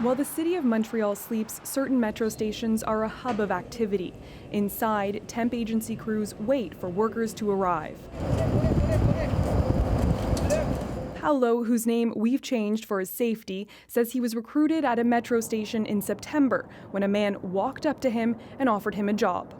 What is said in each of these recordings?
While the city of Montreal sleeps, certain metro stations are a hub of activity. Inside, temp agency crews wait for workers to arrive. Paulo, whose name we've changed for his safety, says he was recruited at a metro station in September when a man walked up to him and offered him a job.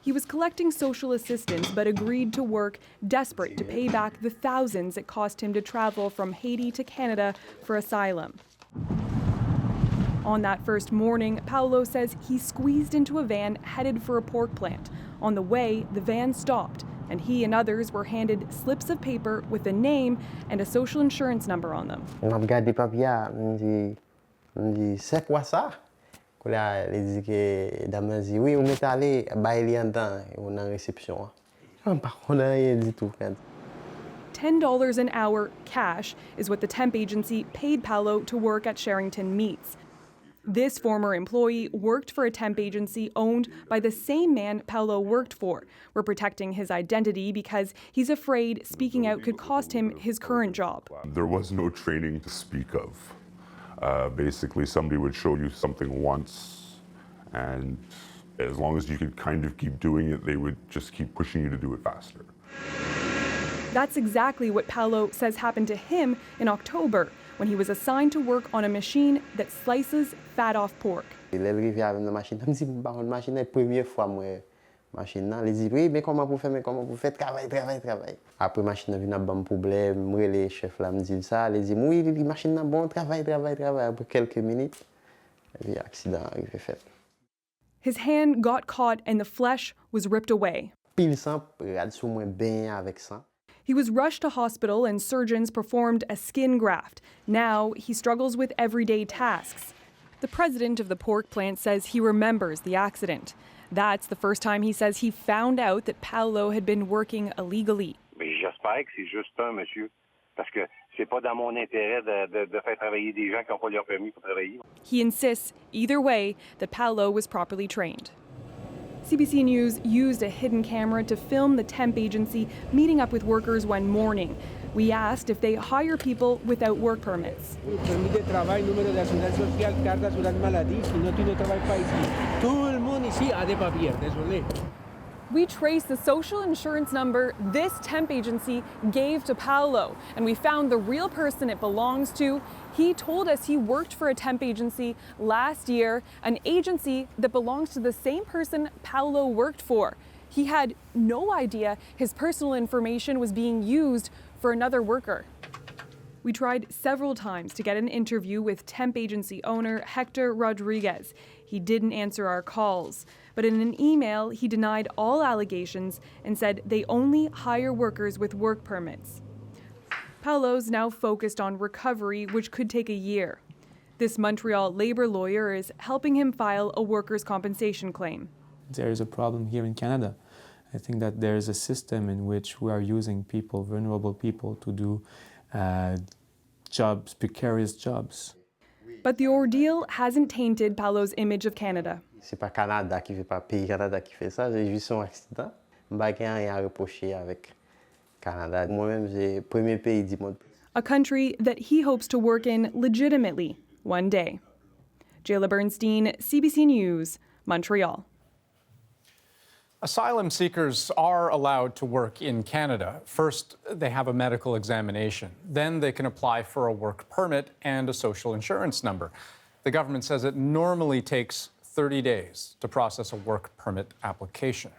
He was collecting social assistance but agreed to work, desperate to pay back the thousands it cost him to travel from Haiti to Canada for asylum. On that first morning, Paulo says he squeezed into a van headed for a pork plant. On the way, the van stopped, and he and others were handed slips of paper with a name and a social insurance number on them. $10 an hour cash is what the temp agency paid Paulo to work at Sherrington Meats. This former employee worked for a temp agency owned by the same man Paulo worked for. We're protecting his identity because he's afraid speaking out could cost him his current job. There was no training to speak of. Basically, somebody would show you something once, and as long as you could kind of keep doing it, they would just keep pushing you to do it faster. That's exactly what Paulo says happened to him in October when he was assigned to work on a machine that slices fat off pork. His hand got caught and the flesh was ripped away. He was rushed to hospital and surgeons performed a skin graft. Now he struggles with everyday tasks. The president of the pork plant says he remembers the accident. That's the first time he says he found out that Paulo had been working illegally. J'espère que c'est juste un monsieur, parce que c'est pas dans mon intérêt de faire travailler des gens qui n'ont pas leur permis pour travailler. He insists, either way, that Paulo was properly trained. CBC News used a hidden camera to film the temp agency meeting up with workers one morning. We asked if they hire people without work permits. We traced the social insurance number this temp agency gave to Paulo, and we found the real person it belongs to. He told us he worked for a temp agency last year, an agency that belongs to the same person Paulo worked for. He had no idea his personal information was being used for another worker. We tried several times to get an interview with temp agency owner Hector Rodriguez. He didn't answer our calls, but in an email he denied all allegations and said they only hire workers with work permits. Paulo's now focused on recovery, which could take a year. This Montreal labor lawyer is helping him file a workers' compensation claim. There is a problem here in Canada. I think that there is a system in which we are using people, vulnerable people, to do jobs, precarious jobs. But the ordeal hasn't tainted Paulo's image of Canada. C'est pas Canada qui fait pas pays Canada qui fait ça, j'ai juste un accident. M'pas rien à reprocher avec Canada. Moi-même, j'ai premier pays du monde. A country that he hopes to work in legitimately one day. Jayla Bernstein, CBC News, Montreal. Asylum seekers are allowed to work in Canada. First, they have a medical examination. Then they can apply for a work permit and a social insurance number. The government says it normally takes 30 days to process a work permit application.